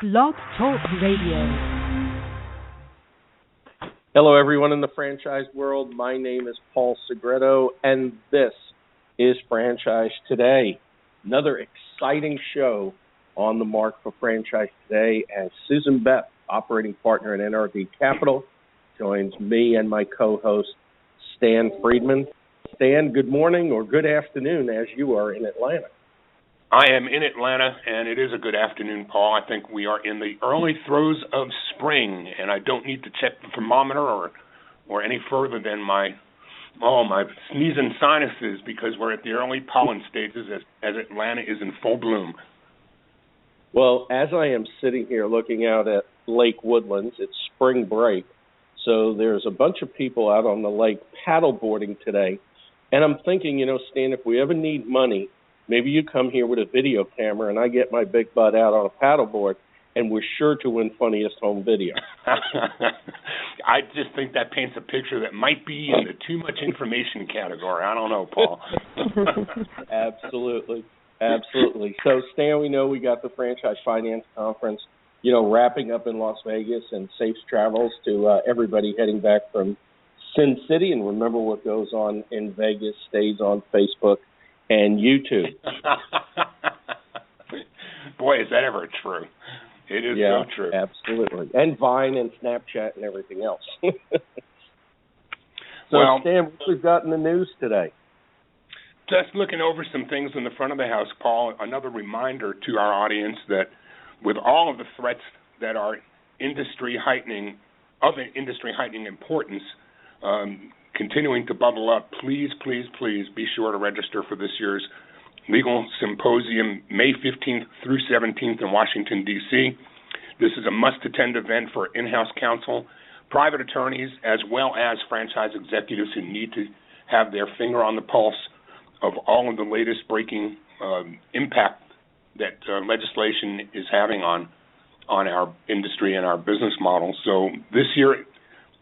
Blog Talk Radio. Hello, everyone in the franchise world. My name is Paul Segreto, and this is Franchise Today. Another exciting show on the mark for Franchise Today as Susan Beth, operating partner at NRD Capital, joins me and my co-host, Stan Friedman. Stan, good morning or good afternoon as you are in Atlanta. I am in Atlanta, and it is a good afternoon, Paul. I think we are in the early throes of spring, and I don't need to check the thermometer or any further than my sneezing sinuses because we're at the early pollen stages as Atlanta is in full bloom. Well, as I am sitting here looking out at Lake Woodlands, it's spring break, so there's a bunch of people out on the lake paddleboarding today, and I'm thinking, Stan, if we ever need money, maybe you come here with a video camera and I get my big butt out on a paddleboard, and we're sure to win Funniest Home Video. I just think that paints a picture that might be in the too much information category. I don't know, Paul. Absolutely. So, Stan, we know we got the Franchise Finance Conference, wrapping up in Las Vegas, and safe travels to everybody heading back from Sin City. And remember, what goes on in Vegas stays on Facebook and YouTube. Boy, is that ever true. It is so true. Absolutely. And Vine and Snapchat and everything else. Well, Stan, what we've got in the news today? Just looking over some things in the front of the house, Paul, another reminder to our audience that with all of the threats that are industry heightening importance, continuing to bubble up, please be sure to register for this year's Legal Symposium, May 15th through 17th in Washington, D.C. This is a must-attend event for in-house counsel, private attorneys, as well as franchise executives who need to have their finger on the pulse of all of the latest breaking impact that legislation is having on our industry and our business model. So this year,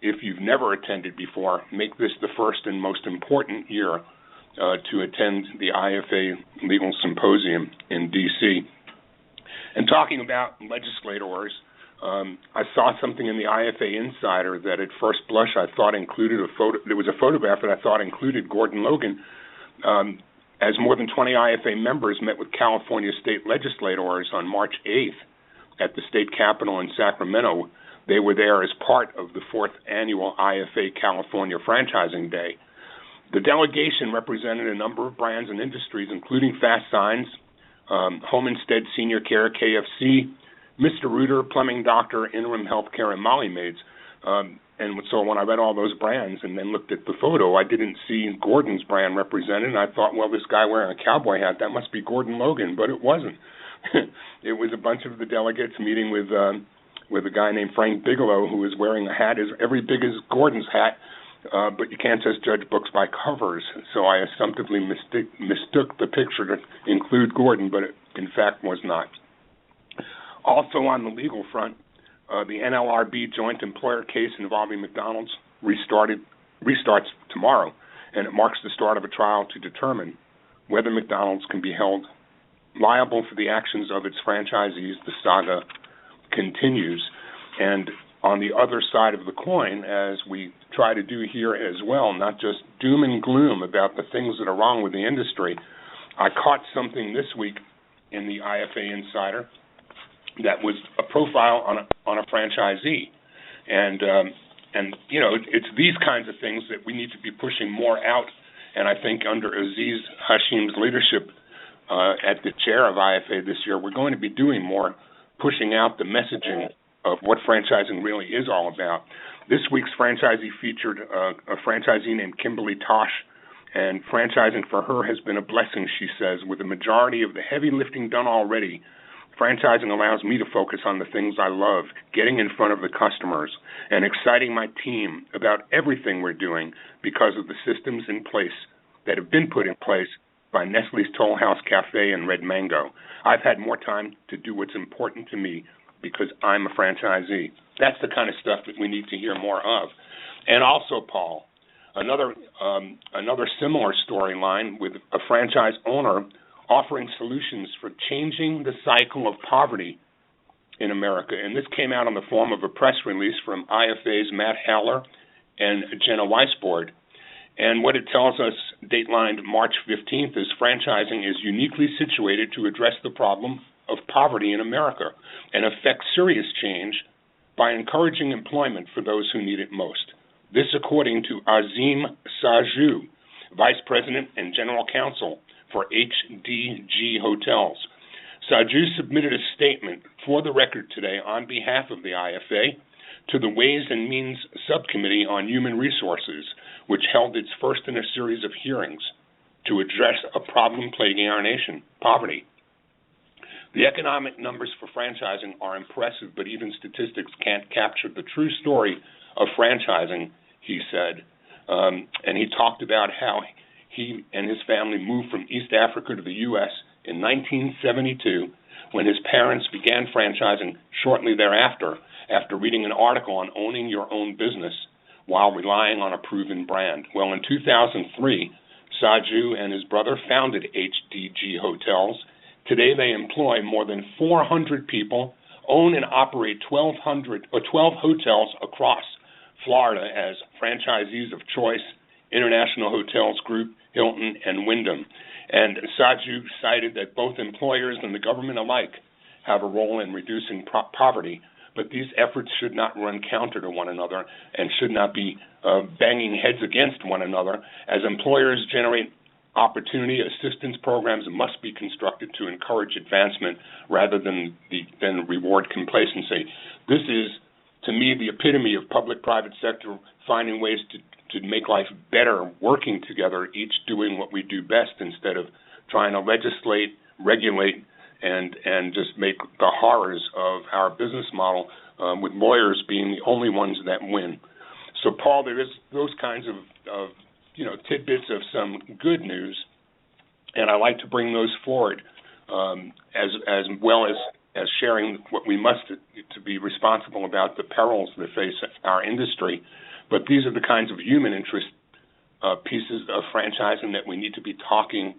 if you've never attended before, make this the first and most important year to attend the IFA Legal Symposium in D.C. And talking about legislators, I saw something in the IFA Insider that at first blush I thought included a photo. There was a photograph that I thought included Gordon Logan. As more than 20 IFA members met with California state legislators on March 8th at the state capitol in Sacramento, they were there as part of the 4th annual IFA California Franchising Day. The delegation represented a number of brands and industries, including Fast Signs, Home Instead Senior Care, KFC, Mr. Rooter, Plumbing Doctor, Interim Healthcare, and Molly Maids. And so when I read all those brands and then looked at the photo, I didn't see Gordon's brand represented. And I thought, well, this guy wearing a cowboy hat, that must be Gordon Logan, but it wasn't. It was a bunch of the delegates meeting with a guy named Frank Bigelow, who was wearing a hat every big as Gordon's hat, but you can't just judge books by covers. So I assumptively mistook the picture to include Gordon, but it in fact was not. Also on the legal front, the NLRB joint employer case involving McDonald's restarts tomorrow, and it marks the start of a trial to determine whether McDonald's can be held liable for the actions of its franchisees. The saga continues. And on the other side of the coin, as we try to do here as well, not just doom and gloom about the things that are wrong with the industry, I caught something this week in the IFA Insider that was a profile on a franchisee. And it's these kinds of things that we need to be pushing more out. And I think under Aziz Hashim's leadership at the chair of IFA this year, we're going to be doing more pushing out the messaging of what franchising really is all about. This week's franchisee featured a franchisee named Kimberly Tosh, and franchising for her has been a blessing, she says. With the majority of the heavy lifting done already, franchising allows me to focus on the things I love, getting in front of the customers, and exciting my team about everything we're doing because of the systems in place that have been put in place by Nestle's Toll House Cafe and Red Mango. I've had more time to do what's important to me because I'm a franchisee. That's the kind of stuff that we need to hear more of. And also, Paul, another similar storyline with a franchise owner offering solutions for changing the cycle of poverty in America. And this came out in the form of a press release from IFA's Matt Haller and Jenna Weisbord. And what it tells us, datelined March 15th, is franchising is uniquely situated to address the problem of poverty in America and affect serious change by encouraging employment for those who need it most. This according to Azim Sajou, Vice President and General Counsel for HDG Hotels. Sajou submitted a statement for the record today on behalf of the IFA to the Ways and Means Subcommittee on Human Resources, which held its first in a series of hearings to address a problem plaguing our nation, poverty. The economic numbers for franchising are impressive, but even statistics can't capture the true story of franchising, he said. And he talked about how he and his family moved from East Africa to the U.S. in 1972 when his parents began franchising shortly thereafter, after reading an article on owning your own business while relying on a proven brand. Well, in 2003, Sajou and his brother founded HDG Hotels. Today they employ more than 400 people, own and operate 12 hotels across Florida as franchisees of Choice, International Hotels Group, Hilton, and Wyndham. And Sajou cited that both employers and the government alike have a role in reducing poverty, but these efforts should not run counter to one another and should not be banging heads against one another. As employers generate opportunity, assistance programs must be constructed to encourage advancement rather than reward complacency. This is, to me, the epitome of public-private sector finding ways to make life better, working together, each doing what we do best instead of trying to legislate, regulate, and just make the horrors of our business model with lawyers being the only ones that win. So, Paul, there is those kinds of tidbits of some good news, and I like to bring those forward as well as sharing what we must to be responsible about the perils that face our industry. But these are the kinds of human interest pieces of franchising that we need to be talking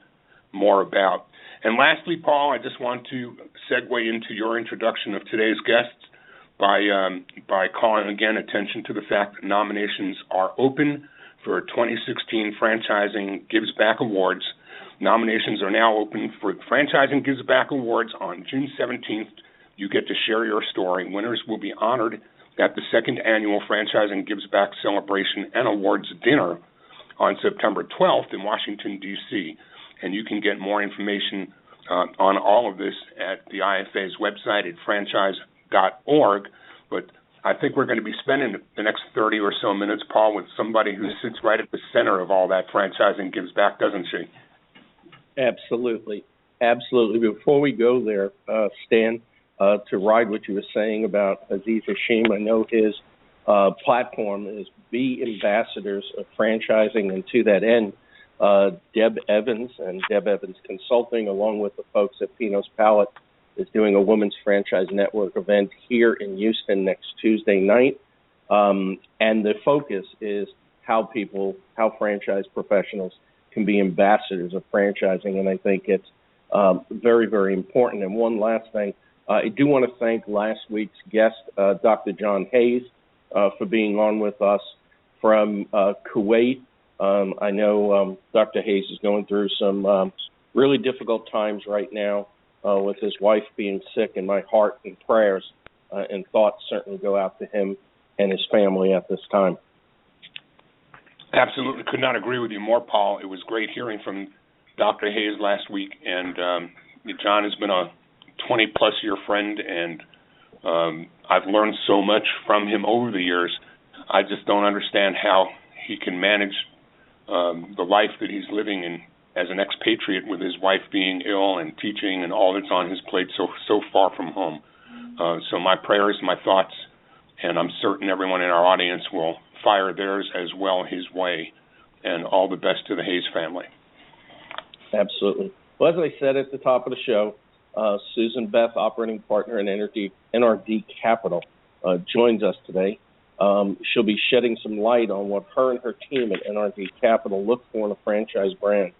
more about. And lastly, Paul, I just want to segue into your introduction of today's guests by calling again attention to the fact that nominations are open for 2016 Franchising Gives Back Awards. Nominations are now open for Franchising Gives Back Awards on June 17th. You get to share your story. Winners will be honored at the second annual Franchising Gives Back Celebration and Awards Dinner on September 12th in Washington, D.C. And you can get more information on all of this at the IFA's website at franchise.org. But I think we're going to be spending the next 30 or so minutes, Paul, with somebody who sits right at the center of all that Franchising Gives Back, doesn't she? Absolutely. Absolutely. Before we go there, Stan, to ride what you were saying about Aziz Hashim, I know his platform is Be Ambassadors of Franchising, and to that end, Deb Evans and Deb Evans Consulting, along with the folks at Pino's Palette, is doing a Women's Franchise Network event here in Houston next Tuesday night. And the focus is how franchise professionals can be ambassadors of franchising, and I think it's very, very important. And one last thing, I do want to thank last week's guest, Dr. John Hayes, for being on with us from Kuwait. I know Dr. Hayes is going through some really difficult times right now with his wife being sick, and my heart and prayers and thoughts certainly go out to him and his family at this time. Absolutely. Could not agree with you more, Paul. It was great hearing from Dr. Hayes last week, and John has been a 20-plus year friend, and I've learned so much from him over the years. I just don't understand how he can manage the life that he's living in as an expatriate with his wife being ill and teaching and all that's on his plate so far from home. So my prayers, my thoughts, and I'm certain everyone in our audience will fire theirs as well his way, and all the best to the Hayes family. Absolutely. Well, as I said at the top of the show, Susan Beth, operating partner in NRD Capital, joins us today. She'll be shedding some light on what her and her team at NRD Capital look for in a franchise brand,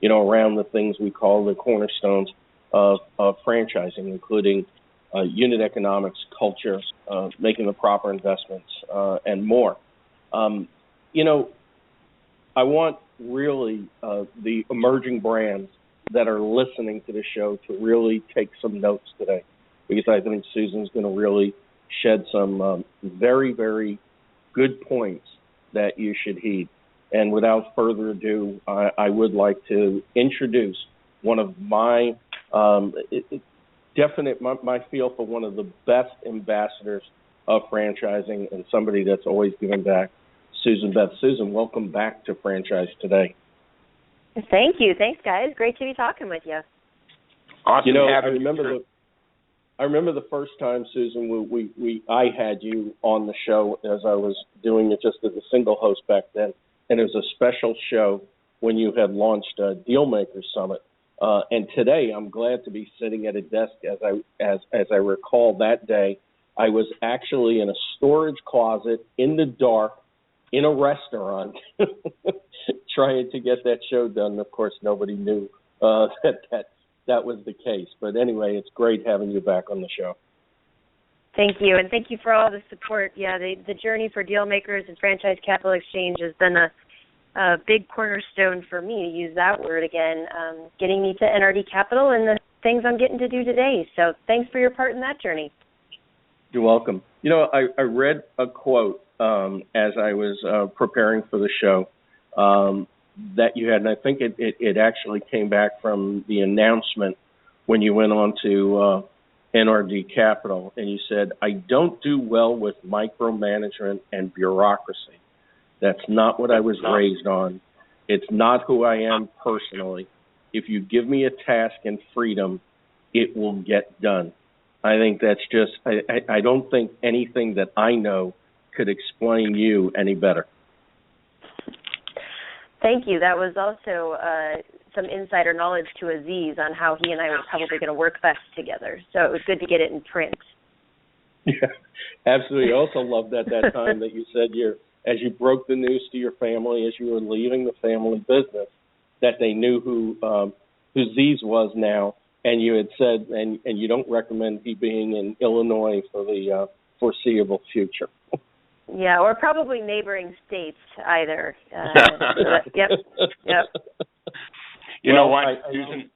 around the things we call the cornerstones of franchising, including unit economics, culture, making the proper investments, and more. I want really the emerging brands that are listening to the show to really take some notes today, because I think Susan's going to really shed some very, very good points that you should heed. And without further ado, I would like to introduce one of my my feel for one of the best ambassadors of franchising and somebody that's always given back, Beth. Susan, welcome back to Franchise Today. Thank you. Thanks, guys. Great to be talking with you. Awesome. I remember the first time, Susan, I had you on the show, as I was doing it just as a single host back then, and it was a special show when you had launched Dealmakers Summit. And today, I'm glad to be sitting at a desk. As I recall that day, I was actually in a storage closet in the dark in a restaurant trying to get that show done. Of course, nobody knew that was the case. But anyway, it's great having you back on the show. Thank you, and thank you for all the support. Yeah, the journey for Dealmakers and Franchise Capital Exchange has been a big cornerstone for me, to use that word again, getting me to NRD Capital and the things I'm getting to do today. So thanks for your part in that journey. You're welcome. I read a quote as I was preparing for the show that you had, and I think it actually came back from the announcement when you went on to NRD Capital, and you said, "I don't do well with micromanagement and bureaucracy. That's not what I was raised on. It's not who I am personally. If you give me a task and freedom, it will get done." I think that's just, I don't think anything that I know could explain you any better. Thank you. That was also some insider knowledge to Aziz on how he and I were probably going to work best together. So it was good to get it in print. Yeah, absolutely. I also loved that time that you said as you broke the news to your family, as you were leaving the family business, that they knew who Aziz was now, and you had said, and you don't recommend he being in Illinois for the foreseeable future. Yeah, or probably neighboring states either. Yep. You know what, Susan?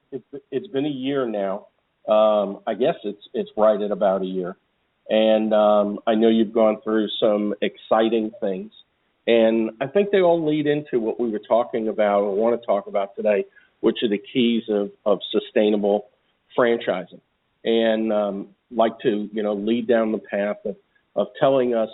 It's been a year now. I guess it's right at about a year. And I know you've gone through some exciting things. And I think they all lead into what we were talking about or want to talk about today, which are the keys of sustainable franchising. And like to, lead down the path of telling us,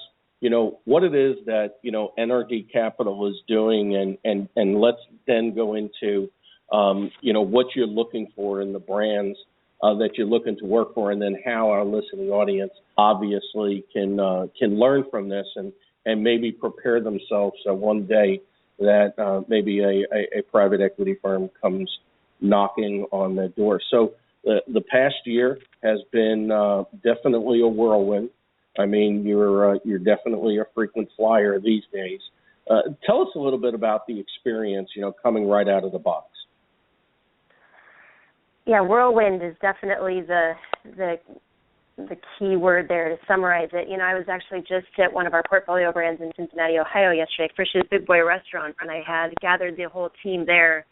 what it is that, NRD Capital is doing, and let's then go into, what you're looking for in the brands that you're looking to work for, and then how our listening audience obviously can learn from this and maybe prepare themselves so one day that maybe a private equity firm comes knocking on their door. So the past year has been definitely a whirlwind. I mean, you're definitely a frequent flyer these days. Tell us a little bit about the experience, coming right out of the box. Yeah, whirlwind is definitely the key word there to summarize it. I was actually just at one of our portfolio brands in Cincinnati, Ohio yesterday, Frisch's Big Boy Restaurant, and I had gathered the whole team there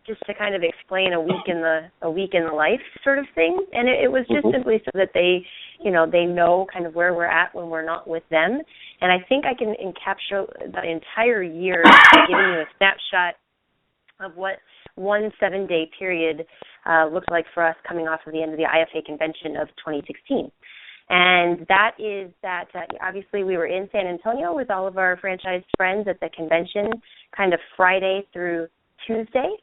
just to kind of explain a week in the life sort of thing. And it was just simply so that they know kind of where we're at when we're not with them. And I think I can encapsulate the entire year by giving you a snapshot of what 1 7-day period looked like for us coming off of the end of the IFA convention of 2016. And that is that obviously we were in San Antonio with all of our franchise friends at the convention kind of Friday through Tuesday.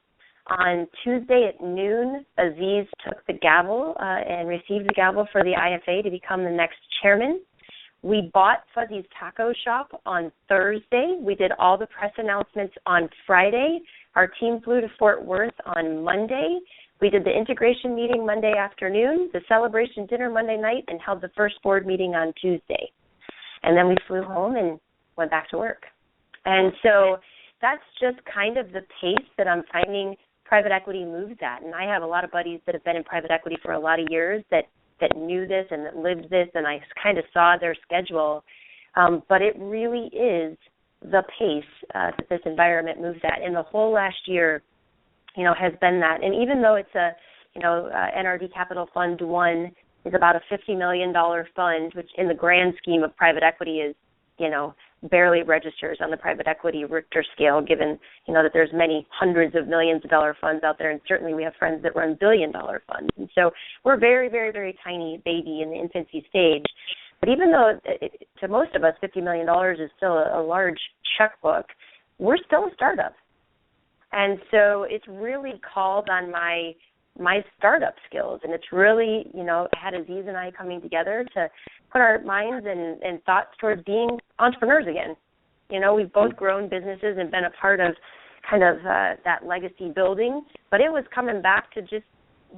On Tuesday at noon, Aziz took the gavel and received the gavel for the IFA to become the next chairman. We bought Fuzzy's Taco Shop on Thursday. We did all the press announcements on Friday. Our team flew to Fort Worth on Monday. We did the integration meeting Monday afternoon, the celebration dinner Monday night, and held the first board meeting on Tuesday. And then we flew home and went back to work. And so that's just kind of the pace that I'm finding private equity moves at. And I have a lot of buddies that have been in private equity for a lot of years that that knew this and that lived this, and I kind of saw their schedule. But it really is the pace that this environment moves at. And the whole last year, has been that. And even though it's NRD Capital Fund 1 is about a $50 million fund, which in the grand scheme of private equity is, barely registers on the private equity Richter scale, given, that there's many hundreds of millions of dollar funds out there, and certainly we have friends that run billion-dollar funds. And so we're very, very, very tiny baby in the infancy stage. But even though to most of us $50 million is still a large checkbook, we're still a startup. And so it's really called on my startup skills, and it's really, had Aziz and I coming together to put our minds and thoughts towards being entrepreneurs again. We've both grown businesses and been a part of kind of that legacy building, but it was coming back to just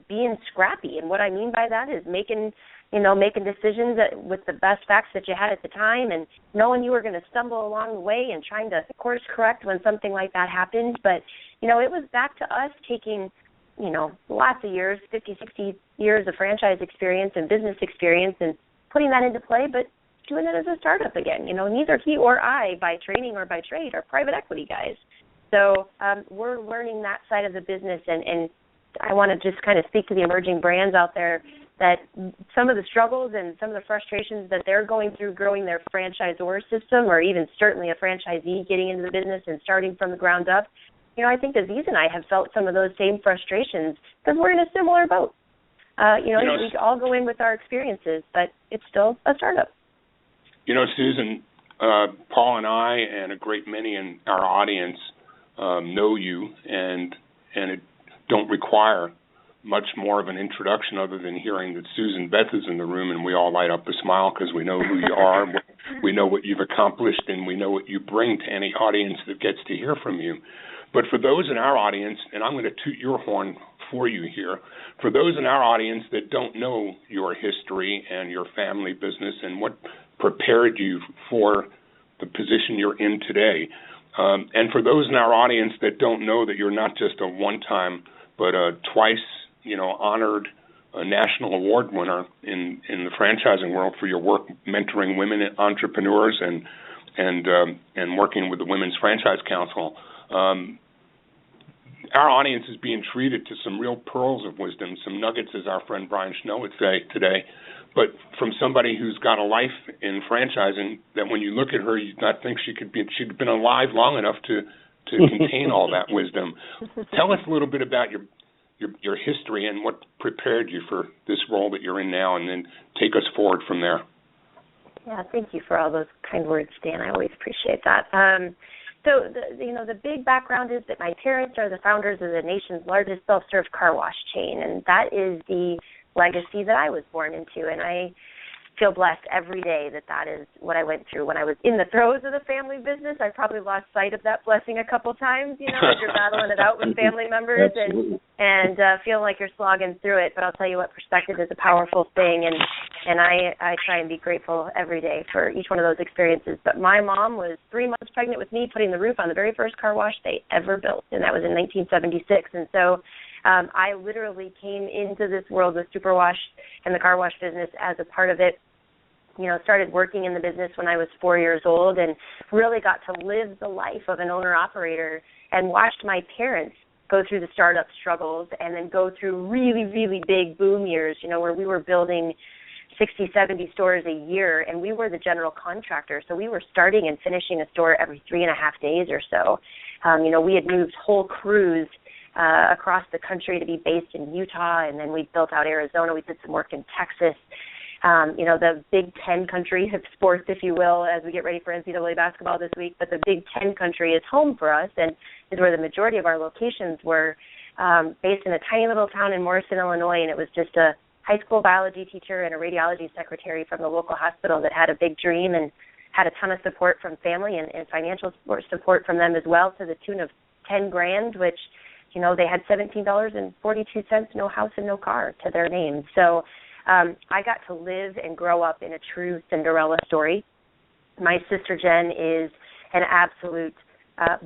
being scrappy. And what I mean by that is making decisions with the best facts that you had at the time, and knowing you were going to stumble along the way and trying to course correct when something like that happened. But, it was back to us taking, lots of years, 50, 60 years of franchise experience and business experience and putting that into play, but doing it as a startup again. Neither he or I, by training or by trade, are private equity guys. So we're learning that side of the business, and I want to just kind of speak to the emerging brands out there that some of the struggles and some of the frustrations that they're going through growing their franchisor system, or even certainly a franchisee getting into the business and starting from the ground up, I think Aziz and I have felt some of those same frustrations because we're in a similar boat. We all go in with our experiences, but it's still a startup. Susan, Paul and I and a great many in our audience know you, and it don't require much more of an introduction other than hearing that Susan Beth is in the room, and we all light up a smile because we know who you are, we know what you've accomplished, and we know what you bring to any audience that gets to hear from you. But for those in our audience, and I'm going to toot your horn for you here, for those in our audience that don't know your history and your family business and what prepared you for the position you're in today, and for those in our audience that don't know that you're not just a one-time but a twice, honored national award winner in the franchising world for your work mentoring women entrepreneurs and working with the Women's Franchise Council. Our audience is being treated to some real pearls of wisdom, some nuggets, as our friend Brian Snow would say today, but from somebody who's got a life in franchising that when you look at her, you not think she'd been alive long enough to contain all that wisdom. Tell us a little bit about your history and what prepared you for this role that you're in now, and then take us forward from there. Yeah, thank you for all those kind words, Dan. I always appreciate that. So, the big background is that my parents are the founders of the nation's largest self-serve car wash chain, and that is the legacy that I was born into, and I feel blessed every day that is what I went through. When I was in the throes of the family business, I probably lost sight of that blessing a couple times, as you're battling it out with family members and feeling like you're slogging through it. But I'll tell you what, perspective is a powerful thing, and I try and be grateful every day for each one of those experiences. But my mom was 3 months pregnant with me, putting the roof on the very first car wash they ever built, and that was in 1976. And so I literally came into this world with Superwash and the car wash business as a part of it. Started working in the business when I was 4 years old and really got to live the life of an owner-operator and watched my parents go through the startup struggles and then go through really, really big boom years, where we were building 60, 70 stores a year, and we were the general contractor. So we were starting and finishing a store every 3.5 days or so. We had moved whole crews across the country to be based in Utah, and then we built out Arizona. We did some work in Texas. The Big Ten country of sports, if you will, as we get ready for NCAA basketball this week. But the Big Ten country is home for us and is where the majority of our locations were, based in a tiny little town in Morrison, Illinois. And it was just a high school biology teacher and a radiology secretary from the local hospital that had a big dream and had a ton of support from family and financial support from them as well, to the tune of $10,000, which, they had $17.42, no house and no car to their name. So I got to live and grow up in a true Cinderella story. My sister Jen is an absolute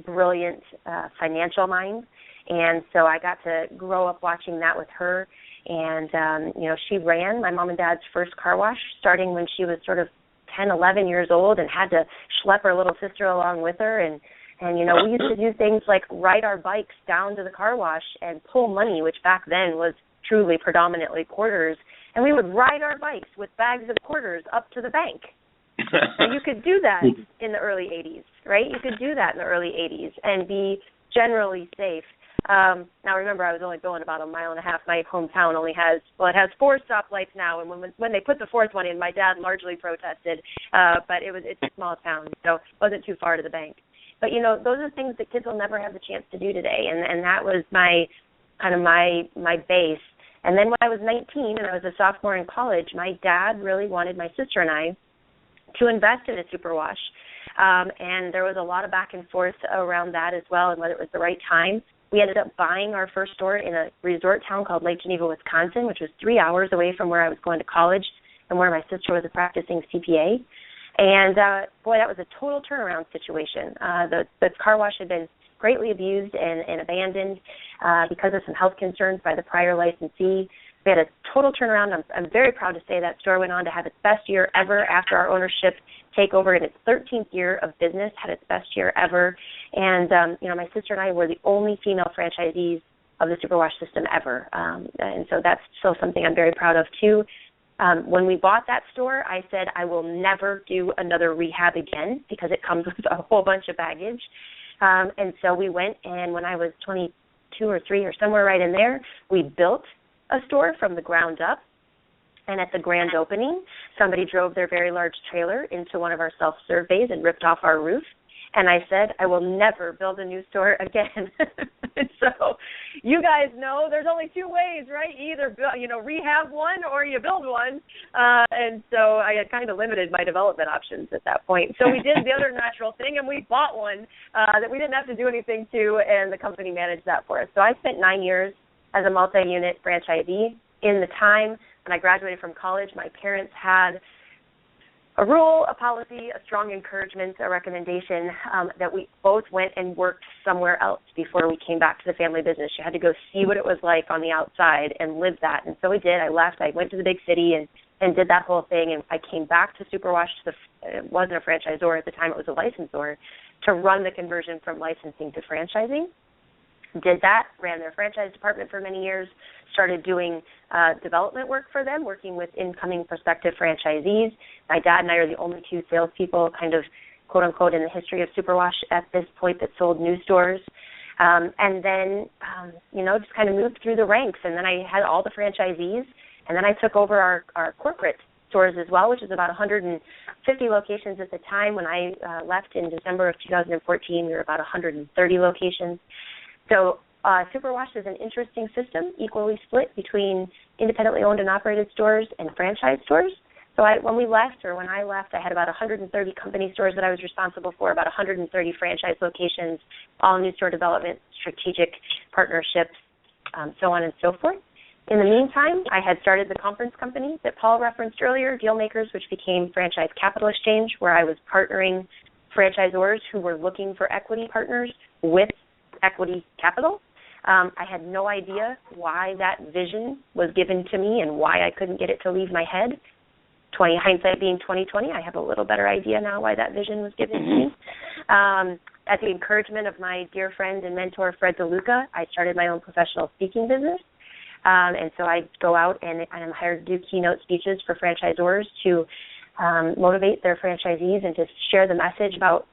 brilliant financial mind, and so I got to grow up watching that with her. And, she ran my mom and dad's first car wash starting when she was sort of 10, 11 years old and had to schlep her little sister along with her. And we used to do things like ride our bikes down to the car wash and pull money, which back then was truly predominantly quarters. And we would ride our bikes with bags of quarters up to the bank. So you could do that in the early 80s, right? You could do that in the early 80s and be generally safe. Now, remember, I was only going about 1.5 miles. My hometown only has 4 stoplights now. And when they put the 4th one in, my dad largely protested. But it's a small town, so it wasn't too far to the bank. But, those are things that kids will never have the chance to do today. And that was my base. And then when I was 19 and I was a sophomore in college, my dad really wanted my sister and I to invest in a superwash. And there was a lot of back and forth around that as well and whether it was the right time. We ended up buying our first store in a resort town called Lake Geneva, Wisconsin, which was 3 hours away from where I was going to college and where my sister was a practicing CPA. And, that was a total turnaround situation. The car wash had been greatly abused and abandoned because of some health concerns by the prior licensee. We had a total turnaround. I'm very proud to say that store went on to have its best year ever after our ownership takeover in its 13th year of business, had its best year ever. And, my sister and I were the only female franchisees of the Superwash system ever. And so that's still something I'm very proud of, too. When we bought that store, I said I will never do another rehab again because it comes with a whole bunch of baggage. And so we went, and when I was 22 or 3 or somewhere right in there, we built a store from the ground up. And at the grand opening, somebody drove their very large trailer into one of our self-serve bays and ripped off our roof. And I said, I will never build a new store again. So you guys know there's only 2 ways, right? You either rehab one or you build one. And so I had kind of limited my development options at that point. So we did the other natural thing, and we bought one that we didn't have to do anything to, and the company managed that for us. So I spent 9 years as a multi-unit franchisee. In the time when I graduated from college, my parents had a rule, a policy, a strong encouragement, a recommendation that we both went and worked somewhere else before we came back to the family business. You had to go see what it was like on the outside and live that. And so we did. I left. I went to the big city and did that whole thing. And I came back to Superwash. It wasn't a franchisor at the time. It was a licensor to run the conversion from licensing to franchising. Did that, ran their franchise department for many years, started doing development work for them, working with incoming prospective franchisees. My dad and I are the only 2 salespeople, kind of, quote unquote, in the history of Superwash at this point that sold new stores. And then, just kind of moved through the ranks. And then I had all the franchisees. And then I took over our corporate stores as well, which is about 150 locations at the time. When I left in December of 2014, we were about 130 locations. So Superwash is an interesting system, equally split between independently owned and operated stores and franchise stores. So when I left, I had about 130 company stores that I was responsible for, about 130 franchise locations, all new store development, strategic partnerships, so on and so forth. In the meantime, I had started the conference company that Paul referenced earlier, Dealmakers, which became Franchise Capital Exchange, where I was partnering franchisors who were looking for equity partners with equity capital. I had no idea why that vision was given to me and why I couldn't get it to leave my head. Hindsight being 20/20, I have a little better idea now why that vision was given to me. At the encouragement of my dear friend and mentor, Fred DeLuca, I started my own professional speaking business. And so I go out and I'm hired to do keynote speeches for franchisors to motivate their franchisees and to share the message about,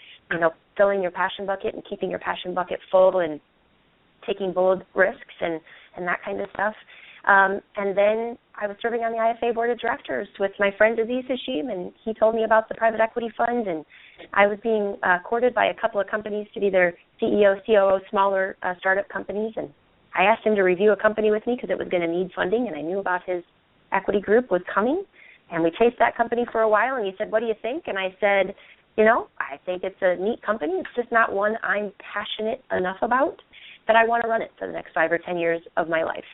filling your passion bucket and keeping your passion bucket full and taking bold risks and that kind of stuff. And then I was serving on the IFA board of directors with my friend Aziz Hashim, and he told me about the private equity fund, and I was being courted by a couple of companies to be their CEO, COO, smaller startup companies, and I asked him to review a company with me because it was going to need funding, and I knew about his equity group was coming, and we chased that company for a while, and he said, what do you think? And I said, I think it's a neat company. It's just not one I'm passionate enough about that I want to run it for the next 5 or 10 years of my life.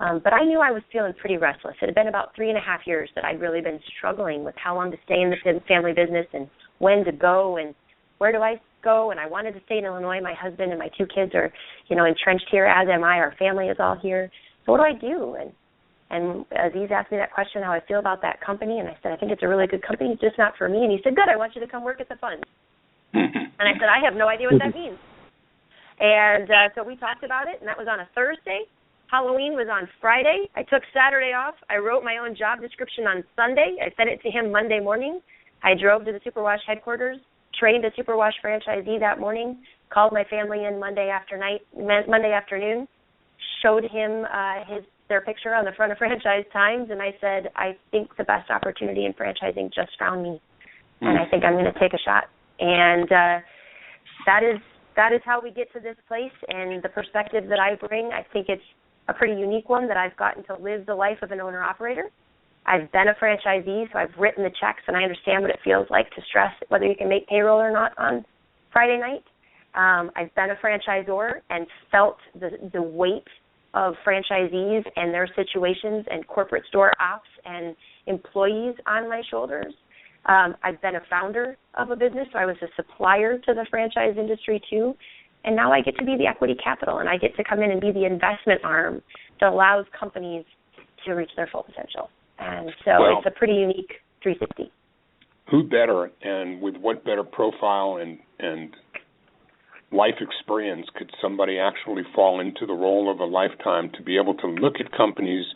But I knew I was feeling pretty restless. It had been about 3.5 years that I'd really been struggling with how long to stay in the family business and when to go and where do I go. And I wanted to stay in Illinois. My husband and my 2 kids are, entrenched here, as am I. Our family is all here. So what do I do? And And Aziz asked me that question, how I feel about that company, and I said, I think it's a really good company, it's just not for me. And he said, good, I want you to come work at the fund. And I said, I have no idea what that means. And so we talked about it, and that was on a Thursday. Halloween was on Friday. I took Saturday off. I wrote my own job description on Sunday. I sent it to him Monday morning. I drove to the Superwash headquarters, trained a Superwash franchisee that morning, called my family in Monday afternoon, showed him their picture on the front of Franchise Times, and I said, I think the best opportunity in franchising just found me, and I think I'm going to take a shot. And that is how we get to this place, and the perspective that I bring, I think it's a pretty unique one, that I've gotten to live the life of an owner-operator. I've been a franchisee, so I've written the checks, and I understand what it feels like to stress whether you can make payroll or not on Friday night. I've been a franchisor and felt the weight of franchisees and their situations and corporate store ops and employees on my shoulders. I've been a founder of a business, so I was a supplier to the franchise industry too. And now I get to be the equity capital, and I get to come in and be the investment arm that allows companies to reach their full potential. And so it's a pretty unique 360. Who better, and with what better profile and life experience could somebody actually fall into the role of a lifetime to be able to look at companies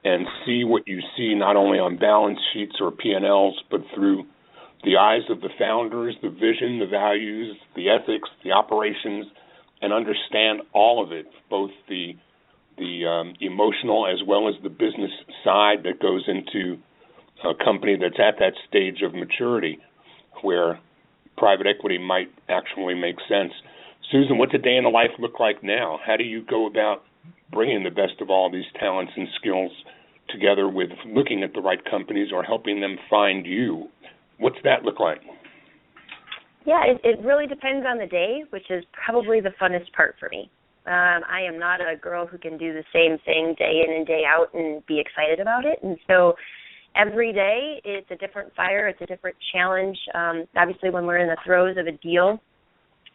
and see what you see not only on balance sheets or P&Ls, but through the eyes of the founders, the vision, the values, the ethics, the operations, and understand all of it, both the emotional as well as the business side that goes into a company that's at that stage of maturity where private equity might actually make sense. Susan, what's a day in the life look like now? How do you go about bringing the best of all these talents and skills together with looking at the right companies or helping them find you? What's that look like? Yeah, it really depends on the day, which is probably the funnest part for me. I am not a girl who can do the same thing day in and day out and be excited about it. And so every day it's a different fire, it's a different challenge. Obviously, when we're in the throes of a deal,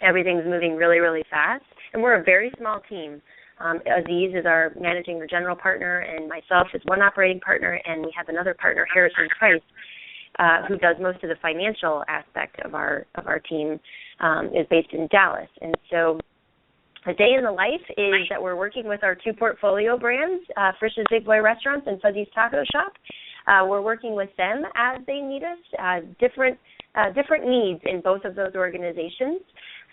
everything's moving really, really fast. And we're a very small team. Aziz is our managing or general partner, and myself is one operating partner, and we have another partner, Harrison Price, who does most of the financial aspect of our team, is based in Dallas. And so a day in the life is that we're working with our two portfolio brands, Frisch's Big Boy Restaurants and Fuzzy's Taco Shop. We're working with them as they need us, different needs in both of those organizations.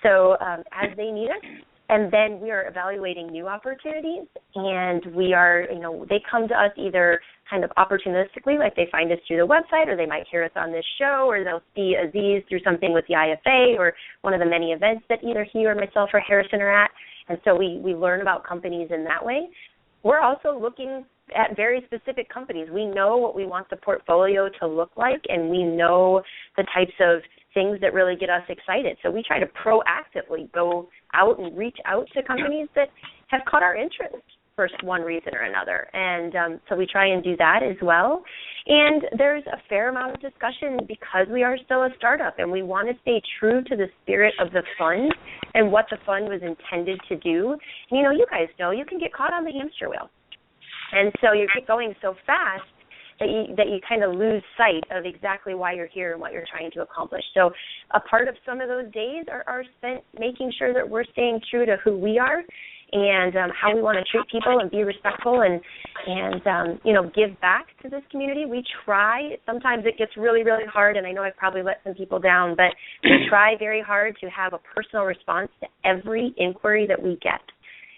So as they need us, and then we are evaluating new opportunities, and we are, they come to us either kind of opportunistically, like they find us through the website, or they might hear us on this show, or they'll see Aziz through something with the IFA or one of the many events that either he or myself or Harrison are at. And so we learn about companies in that way. We're also looking at very specific companies. We know what we want the portfolio to look like, and we know the types of things that really get us excited. So we try to proactively go out and reach out to companies that have caught our interest for one reason or another. And so we try and do that as well. And there's a fair amount of discussion because we are still a startup, and we want to stay true to the spirit of the fund and what the fund was intended to do. And, you guys know you can get caught on the hamster wheel. And so you get going so fast that you kind of lose sight of exactly why you're here and what you're trying to accomplish. So a part of some of those days are spent making sure that we're staying true to who we are and how we want to treat people and be respectful and give back to this community. We try. Sometimes it gets really, really hard, and I know I've probably let some people down, but we try very hard to have a personal response to every inquiry that we get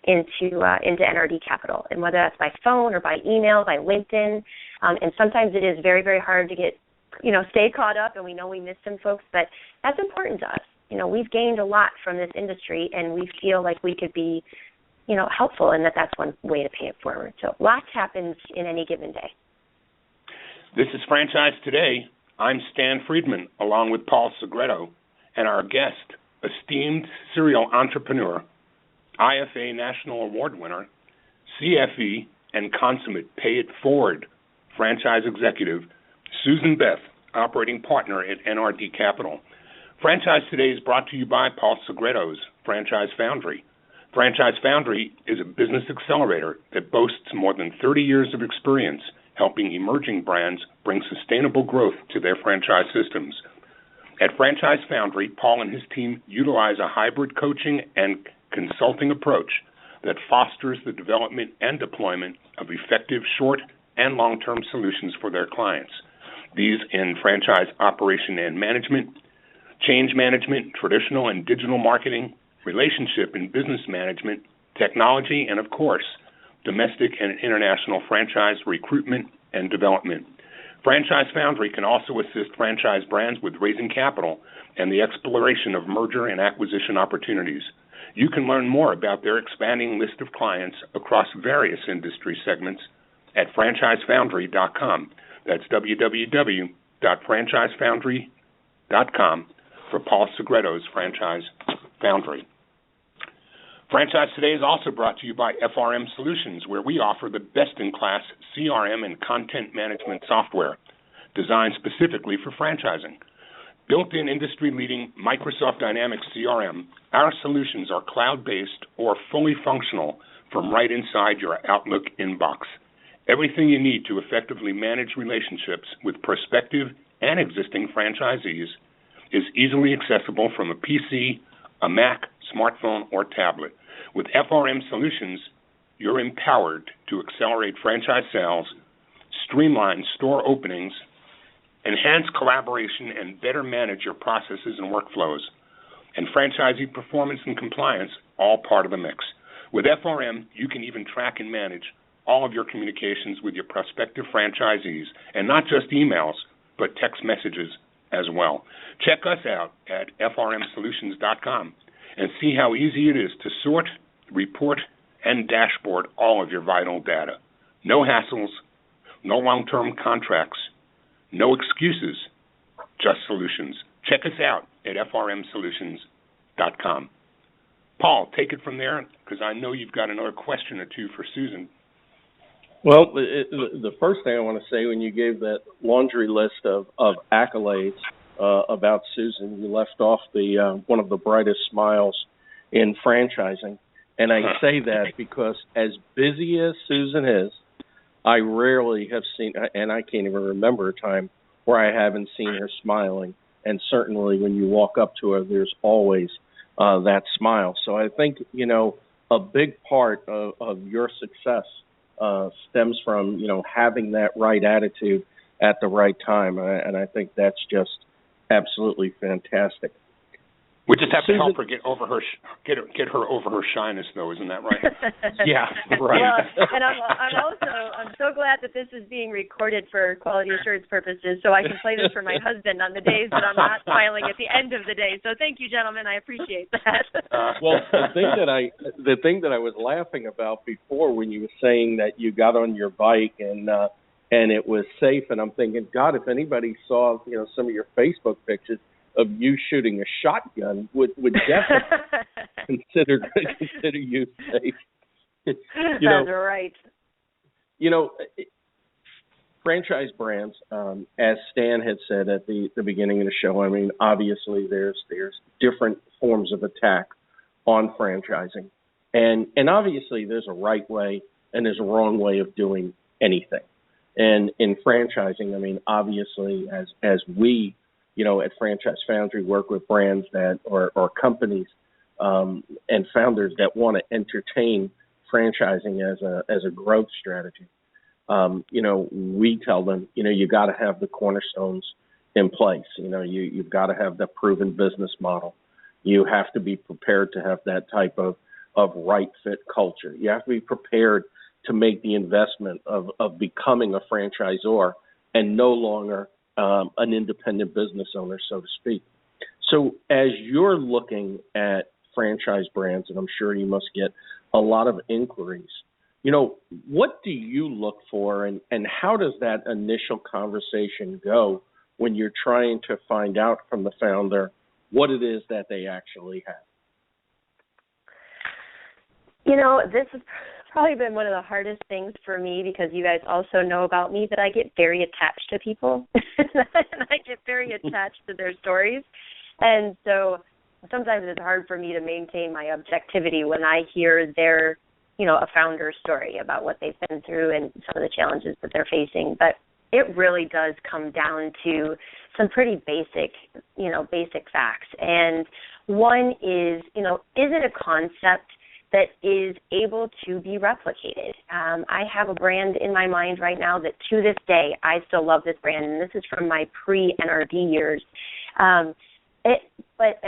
into NRD Capital, and whether that's by phone or by email, by LinkedIn. And sometimes it is very, very hard to get, stay caught up, and we know we missed some folks, but that's important to us. We've gained a lot from this industry, and we feel like we could be, helpful, and that's one way to pay it forward. So lots happens in any given day. This is Franchise Today. I'm Stan Friedman, along with Paul Segreto, and our guest, esteemed serial entrepreneur, IFA National Award winner, CFE and consummate Pay It Forward franchise executive, Susan Beth, operating partner at NRD Capital. Franchise Today is brought to you by Paul Segreto's Franchise Foundry. Franchise Foundry is a business accelerator that boasts more than 30 years of experience helping emerging brands bring sustainable growth to their franchise systems. At Franchise Foundry, Paul and his team utilize a hybrid coaching and consulting approach that fosters the development and deployment of effective short and long-term solutions for their clients. These in franchise operation and management, change management, traditional and digital marketing, relationship and business management, technology, and of course, domestic and international franchise recruitment and development. Franchise Foundry can also assist franchise brands with raising capital and the exploration of merger and acquisition opportunities. You can learn more about their expanding list of clients across various industry segments at franchisefoundry.com. That's www.franchisefoundry.com for Paul Segreto's Franchise Foundry. Franchise Today is also brought to you by FRM Solutions, where we offer the best-in-class CRM and content management software designed specifically for franchising. Built-in industry-leading Microsoft Dynamics CRM, our solutions are cloud-based or fully functional from right inside your Outlook inbox. Everything you need to effectively manage relationships with prospective and existing franchisees is easily accessible from a PC, a Mac, smartphone, or tablet. With FRM Solutions, you're empowered to accelerate franchise sales, streamline store openings, enhance collaboration, and better manage your processes and workflows. And franchisee performance and compliance, all part of the mix. With FRM, you can even track and manage all of your communications with your prospective franchisees, and not just emails, but text messages as well. Check us out at frmsolutions.com and see how easy it is to sort, report, and dashboard all of your vital data. No hassles, no long-term contracts, no excuses, just solutions. Check us out at frmsolutions.com. Paul, take it from there, because I know you've got another question or two for Susan. Well, the first thing I want to say, when you gave that laundry list of accolades about Susan, you left off the one of the brightest smiles in franchising. And I say that because as busy as Susan is, I rarely have seen, and I can't even remember a time where I haven't seen her smiling. And certainly when you walk up to her, there's always that smile. So I think, a big part of your success stems from, having that right attitude at the right time. And I think that's just absolutely fantastic. We just have to help her get her over her shyness, though, isn't that right? Yeah, right. Well, and I'm so glad that this is being recorded for quality assurance purposes, so I can play this for my husband on the days that I'm not smiling at the end of the day. So thank you, gentlemen. I appreciate that. Well, the thing that I was laughing about before, when you were saying that you got on your bike and it was safe, and I'm thinking, God, if anybody saw some of your Facebook pictures of you shooting a shotgun, would definitely consider you safe. That's right. Franchise brands, as Stan had said at the beginning of the show, I mean, obviously there's different forms of attack on franchising, and obviously there's a right way and there's a wrong way of doing anything. And in franchising, I mean, obviously as we at Franchise Foundry work with brands that or companies and founders that want to entertain franchising as a growth strategy. We tell them, you got to have the cornerstones in place. You've got to have the proven business model. You have to be prepared to have that type of right fit culture. You have to be prepared to make the investment of becoming a franchisor and no longer an independent business owner, so to speak. So as you're looking at franchise brands, and I'm sure you must get a lot of inquiries, what do you look for, and how does that initial conversation go when you're trying to find out from the founder what it is that they actually have? This has probably been one of the hardest things for me, because you guys also know about me that I get very attached to people and I get very attached to their stories. And so sometimes it's hard for me to maintain my objectivity when I hear their, a founder's story about what they've been through and some of the challenges that they're facing. But it really does come down to some pretty basic facts. And one is, is it a concept that is able to be replicated? I have a brand in my mind right now that to this day, I still love this brand, and this is from my pre-NRD years. And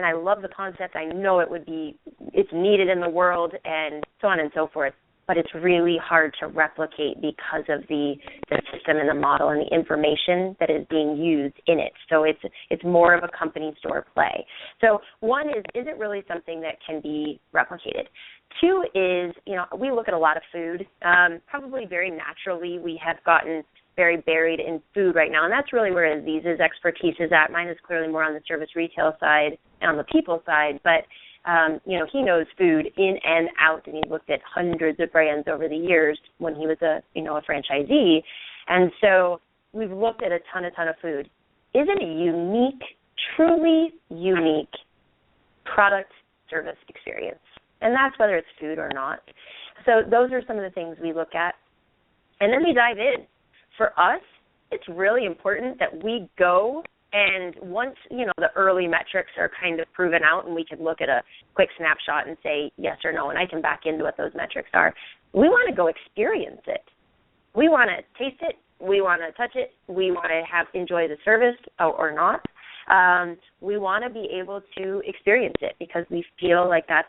I love the concept. I know it's needed in the world and so on and so forth, but it's really hard to replicate because of the system and the model and the information that is being used in it. So it's more of a company store play. So one is it really something that can be replicated? Two is, we look at a lot of food. Probably very naturally we have gotten very buried in food right now, and that's really where Aziz's expertise is at. Mine is clearly more on the service retail side and on the people side, but he knows food in and out, and he's looked at hundreds of brands over the years when he was a franchisee. And so we've looked at a ton of food. Is it a unique, truly unique product service experience? And that's whether it's food or not. So those are some of the things we look at. And then we dive in. For us, it's really important that we go, and once, the early metrics are kind of proven out and we can look at a quick snapshot and say yes or no, and I can back into what those metrics are, we want to go experience it. We want to taste it. We want to touch it. We want to enjoy the service or not. We want to be able to experience it because we feel like that's,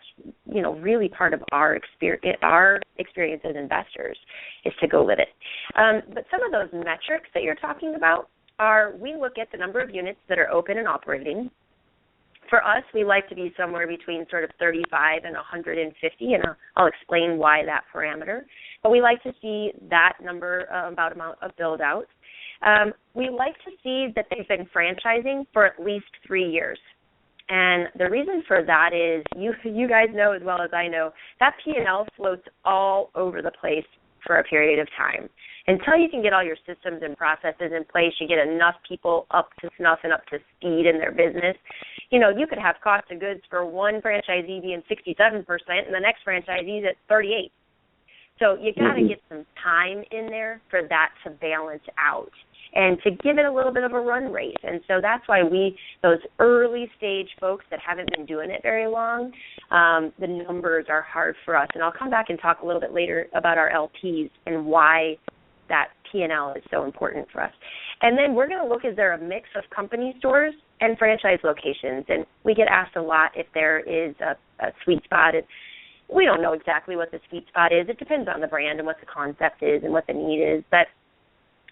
really part of our experience as investors is to go live it. But some of those metrics that you're talking about we look at the number of units that are open and operating. For us, we like to be somewhere between sort of 35 and 150, and I'll explain why that parameter. But we like to see that number, amount of build-out. We like to see that they've been franchising for at least 3 years. And the reason for that is, you guys know as well as I know, that P&L floats all over the place for a period of time. Until you can get all your systems and processes in place, you get enough people up to snuff and up to speed in their business. You could have cost of goods for one franchisee being 67% and the next franchisee's at 38%. So you got to get some time in there for that to balance out and to give it a little bit of a run rate. And so that's why those early stage folks that haven't been doing it very long, the numbers are hard for us. And I'll come back and talk a little bit later about our LPs and why that P&L is so important for us. And then we're going to look, is there a mix of company stores and franchise locations? And we get asked a lot if there is a sweet spot. We don't know exactly what the sweet spot is. It depends on the brand and what the concept is and what the need is. But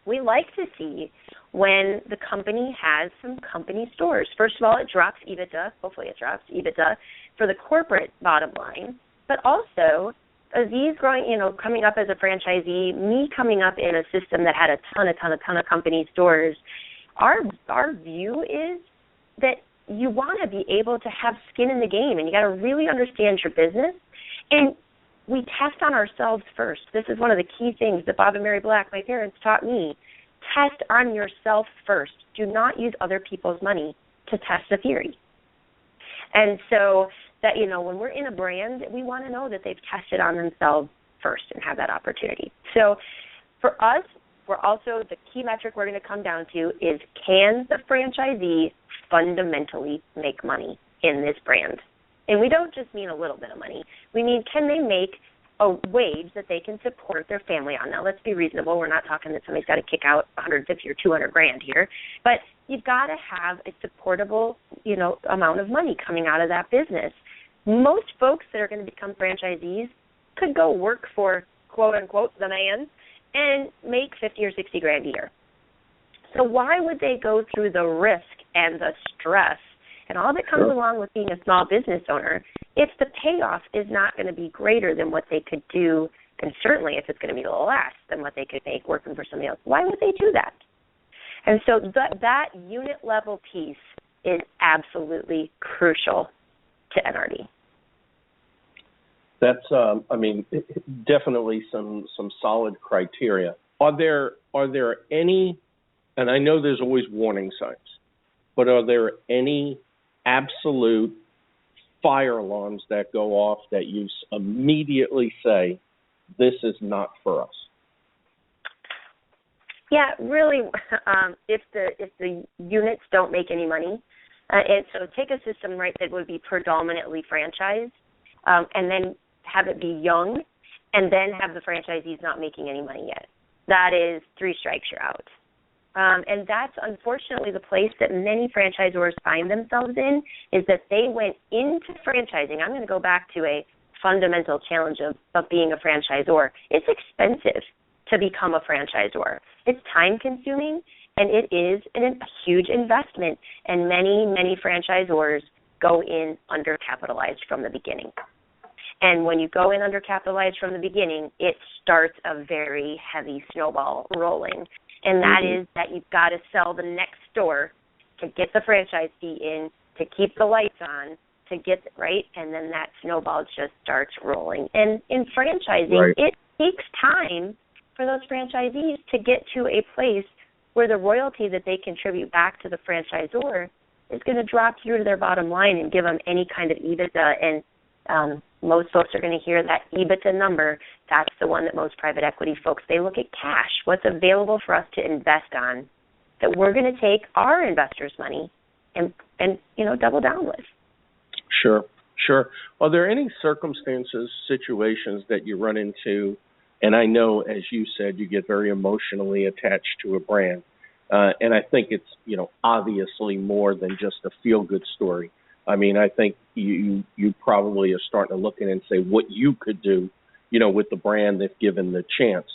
we like to see when the company has some company stores. First of all, it drops EBITDA. Hopefully it drops EBITDA for the corporate bottom line. But also, Aziz growing, coming up as a franchisee, me coming up in a system that had a ton of company stores, our view is that you want to be able to have skin in the game, and you got to really understand your business. And we test on ourselves first. This is one of the key things that Bob and Mary Black, my parents, taught me. Test on yourself first. Do not use other people's money to test a theory. And so that, when we're in a brand, we want to know that they've tested on themselves first and have that opportunity. So for us, the key metric we're going to come down to is, can the franchisee fundamentally make money in this brand? And we don't just mean a little bit of money. We mean, can they make a wage that they can support their family on? Now, let's be reasonable. We're not talking that somebody's got to kick out $150 or $200 grand here, but you've got to have a supportable, amount of money coming out of that business. Most folks that are going to become franchisees could go work for, quote unquote, the man and make 50 or 60 grand a year. So why would they go through the risk and the stress and all that comes along with being a small business owner if the payoff is not going to be greater than what they could do, and certainly if it's going to be less than what they could make working for somebody else? Why would they do that? And so that unit level piece is absolutely crucial to NRD. That's, definitely some solid criteria. Are there any, and I know there's always warning signs, but are there any absolute fire alarms that go off that you immediately say, this is not for us? Yeah, really, if the units don't make any money, and so take a system, right, that would be predominantly franchised, and then have it be young, and then have the franchisees not making any money yet. That is 3 strikes, you're out. And that's unfortunately the place that many franchisors find themselves in, is that they went into franchising. I'm going to go back to a fundamental challenge of being a franchisor. It's expensive to become a franchisor. It's time-consuming, and it is a huge investment. And many franchisors go in undercapitalized from the beginning. And when you go in undercapitalized from the beginning, it starts a very heavy snowball rolling. And that is that you've got to sell the next store to get the franchise fee in, to keep the lights on, to get, right? And then that snowball just starts rolling. And in franchising, It takes time for those franchisees to get to a place where the royalty that they contribute back to the franchisor is going to drop through to their bottom line and give them any kind of EBITDA. And most folks are going to hear that EBITDA number. That's the one that most private equity folks, they look at cash, what's available for us to invest on, that we're going to take our investors' money and double down with. Sure. Are there any circumstances, situations that you run into, and I know, as you said, you get very emotionally attached to a brand, and I think it's, obviously more than just a feel-good story. I mean, I think you probably are starting to look in and say what you could do, with the brand if given the chance.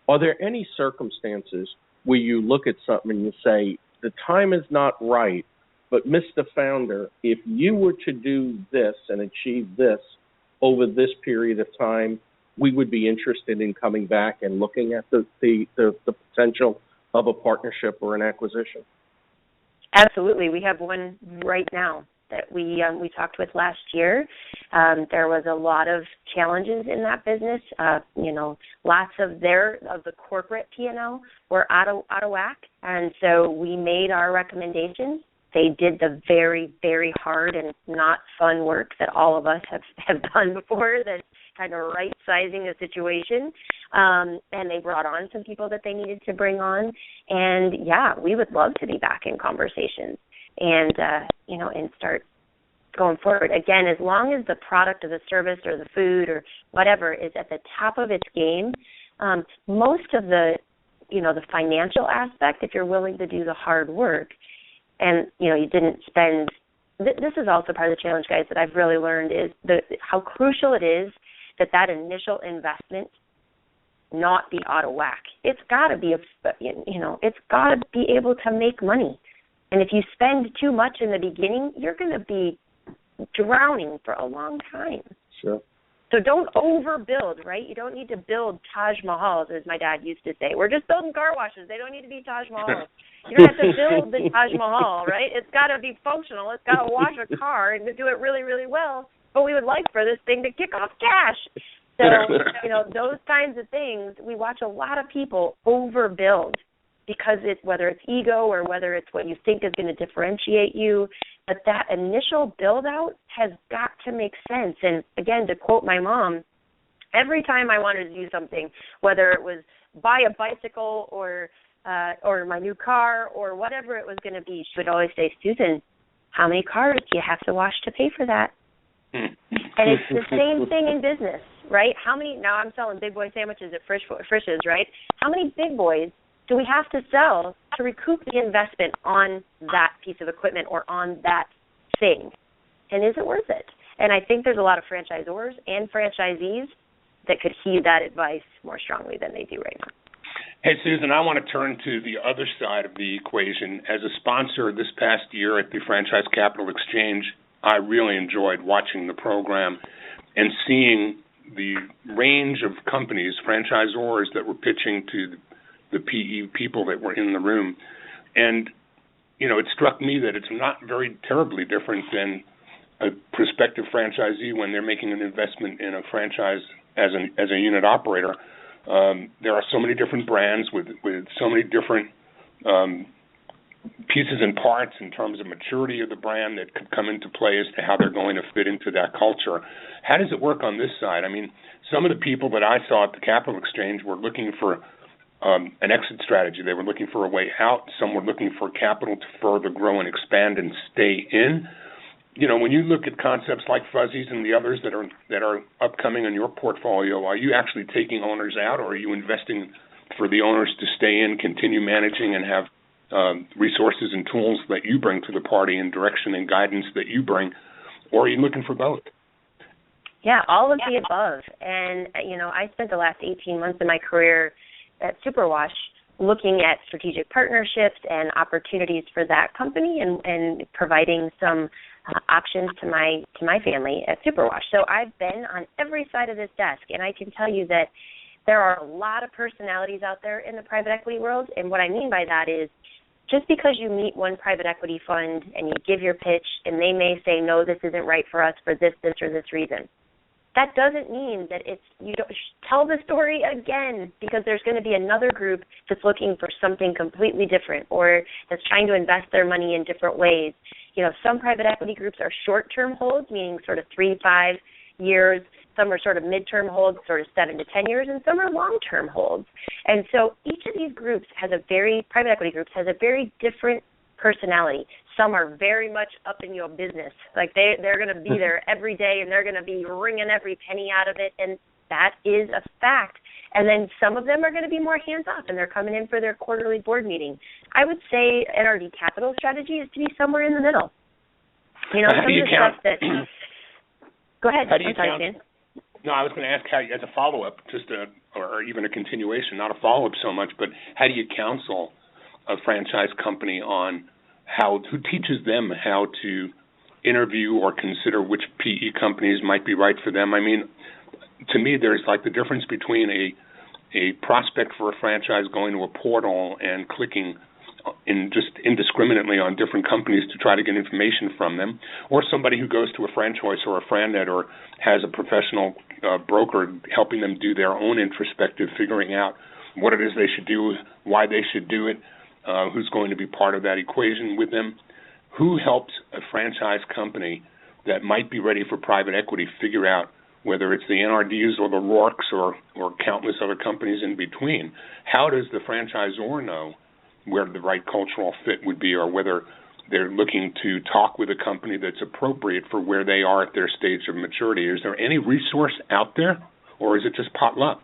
Are there any circumstances where you look at something and you say, the time is not right, but Mr. Founder, if you were to do this and achieve this over this period of time, we would be interested in coming back and looking at the potential of a partnership or an acquisition? Absolutely. We have one right now that we talked with last year. There was a lot of challenges in that business. Lots of the corporate P&L were out of whack, and so we made our recommendations. They did the very, very hard and not fun work that all of us have done before, that kind of right-sizing a situation, and they brought on some people that they needed to bring on. And, yeah, we would love to be back in conversations and start going forward. Again, as long as the product or the service or the food or whatever is at the top of its game, most of the financial aspect, if you're willing to do the hard work, and, you didn't spend, this is also part of the challenge, guys, that I've really learned is how crucial it is that initial investment not be out of whack. It's got to be, it's got to be able to make money. And if you spend too much in the beginning, you're going to be drowning for a long time. Sure. So don't overbuild, right? You don't need to build Taj Mahals, as my dad used to say. We're just building car washes. They don't need to be Taj Mahals. You don't have to build the Taj Mahal, right? It's got to be functional. It's got to wash a car and do it really, really well. But we would like for this thing to kick off cash. So, those kinds of things, we watch a lot of people overbuild because whether it's ego or whether it's what you think is going to differentiate you. But that initial build-out has got to make sense. And, again, to quote my mom, every time I wanted to do something, whether it was buy a bicycle or my new car or whatever it was going to be, she would always say, Susan, how many cars do you have to wash to pay for that? And it's the same thing in business, right? Now I'm selling big boy sandwiches at Frisch's, right? How many big boys do we have to sell to recoup the investment on that piece of equipment or on that thing? And is it worth it? And I think there's a lot of franchisors and franchisees that could heed that advice more strongly than they do right now. Hey, Susan, I want to turn to the other side of the equation. As a sponsor this past year at the Franchise Capital Exchange, I really enjoyed watching the program and seeing the range of companies, franchisors that were pitching to the PE people that were in the room. And, it struck me that it's not very terribly different than a prospective franchisee when they're making an investment in a franchise as a unit operator. There are so many different brands with so many different pieces and parts in terms of maturity of the brand that could come into play as to how they're going to fit into that culture. How does it work on this side? I mean, some of the people that I saw at the Capital Exchange were looking for an exit strategy. They were looking for a way out. Some were looking for capital to further grow and expand and stay in. You know, when you look at concepts like Fuzzies and the others that are upcoming in your portfolio, are you actually taking owners out, or are you investing for the owners to stay in, continue managing, and have resources and tools that you bring to the party and direction and guidance that you bring, or are you looking for both? Yeah, all of the above. And, you know, I spent the last 18 months of my career at Superwash looking at strategic partnerships and opportunities for that company and providing some options to my family at Superwash. So I've been on every side of this desk, and I can tell you that there are a lot of personalities out there in the private equity world, and what I mean by that is just because you meet one private equity fund and you give your pitch and they may say, no, this isn't right for us for this, or this reason, that doesn't mean that you don't tell the story again, because there's going to be another group that's looking for something completely different or that's trying to invest their money in different ways. You know, some private equity groups are short-term holds, meaning sort of 3-5 years. Some are sort of midterm holds, sort of 7 to 10 years, and some are long-term holds. And so each of these groups private equity groups has a very different personality. Some are very much up in your business. Like they're going to be there every day, and they're going to be wringing every penny out of it, and that is a fact. And then some of them are going to be more hands-off, and they're coming in for their quarterly board meeting. I would say NRD Capital strategy is to be somewhere in the middle. You know, some of the stuff that... Go ahead. How do you count? No, I was going to ask how, as a follow-up, or even a continuation, not a follow-up so much, but how do you counsel a franchise company on who teaches them how to interview or consider which PE companies might be right for them? I mean, to me, there's like the difference between a prospect for a franchise going to a portal and clicking just indiscriminately on different companies to try to get information from them, or somebody who goes to a franchise or a FranNet or has a professional broker helping them do their own introspective, figuring out what it is they should do, why they should do it, who's going to be part of that equation with them. Who helps a franchise company that might be ready for private equity figure out whether it's the NRDs or the Rourkes or countless other companies in between? How does the franchisor know where the right cultural fit would be, or whether they're looking to talk with a company that's appropriate for where they are at their stage of maturity? Is there any resource out there, or is it just potluck?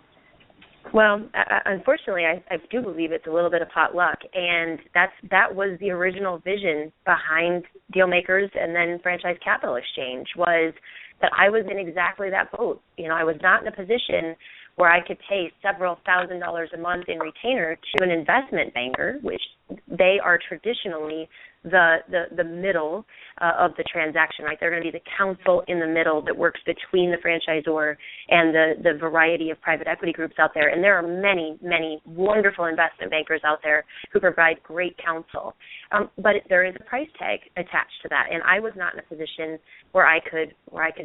Well, unfortunately, I do believe it's a little bit of potluck, and that was the original vision behind Dealmakers and then Franchise Capital Exchange, was that I was in exactly that boat. You know, I was not in a position where I could pay several $1,000s a month in retainer to an investment banker, which they are traditionally the middle of the transaction, right? They're going to be the counsel in the middle that works between the franchisor and the variety of private equity groups out there. And there are many, many wonderful investment bankers out there who provide great counsel. But there is a price tag attached to that, and I was not in a position where I could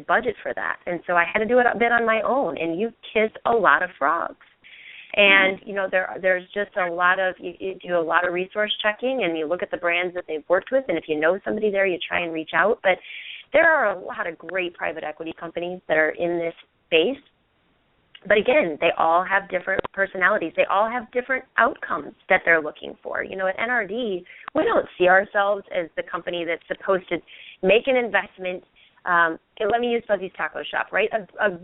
budget for that. And so I had to do it a bit on my own, and you kiss a lot of frogs. And, you know, there's just a lot of, you do a lot of resource checking, and you look at the brands that they've worked with, and if you know somebody there, you try and reach out. But there are a lot of great private equity companies that are in this space. But again, they all have different personalities. They all have different outcomes that they're looking for. You know, at NRD, we don't see ourselves as the company that's supposed to make an investment. Let me use Fuzzy's Taco Shop, right? A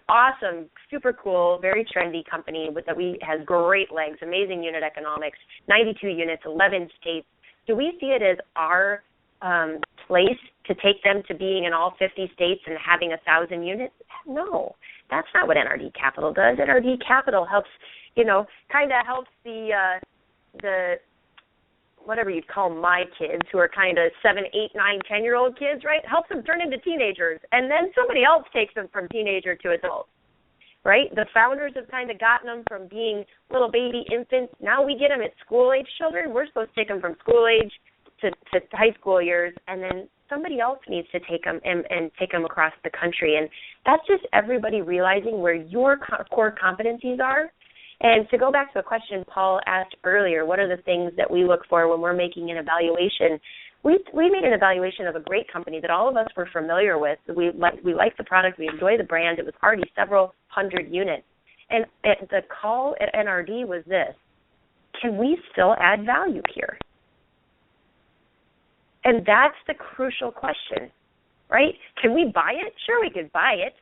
awesome, super cool, very trendy company that has great legs, amazing unit economics, 92 units, 11 states. Do we see it as our place to take them to being in all 50 states and having 1,000 units? No, that's not what NRD Capital does. NRD Capital helps, you know, kind of helps the whatever you'd call my kids, who are kind of 7, 8, 9, 10-year-old kids, right? Helps them turn into teenagers, and then somebody else takes them from teenager to adult, right? The founders have kind of gotten them from being little baby infants. Now we get them at school-age children. We're supposed to take them from school age to high school years, and then somebody else needs to take them and take them across the country. And that's just everybody realizing where your core competencies are And to go back to a question Paul asked earlier, what are the things that we look for when we're making an evaluation? We made an evaluation of a great company that all of us were familiar with. We liked the product. We enjoy the brand. It was already several hundred units. And the call at NRD was this: can we still add value here? And that's the crucial question, right? Can we buy it? Sure, we could buy it.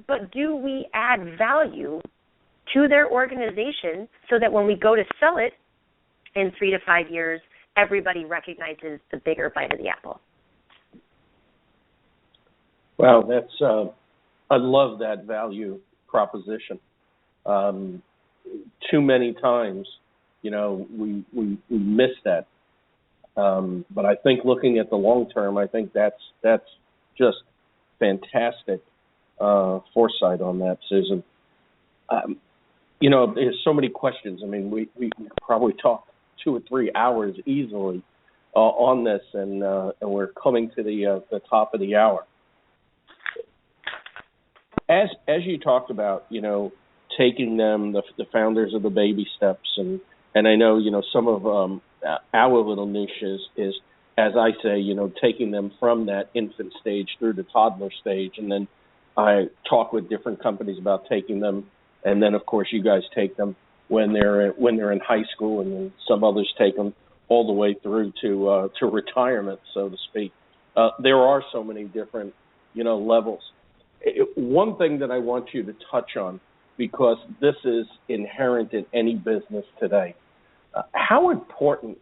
But do we add value to their organization so that when we go to sell it in 3 to 5 years, everybody recognizes the bigger bite of the apple? Well, that's I love that value proposition. Too many times, we miss that. But I think looking at the long term, I think that's just fantastic foresight on that, Susan. There's so many questions. I mean, we could probably talk 2 or 3 hours easily on this, and we're coming to the top of the hour. As you talked about, taking them, the founders of the baby steps, and I know, some of our little niche is, as I say, taking them from that infant stage through the toddler stage, and then I talk with different companies about taking them, and then of course you guys take them when they're in high school, and then some others take them all the way through to retirement, so to speak. There are so many different levels. One thing that I want you to touch on, because this is inherent in any business today, how important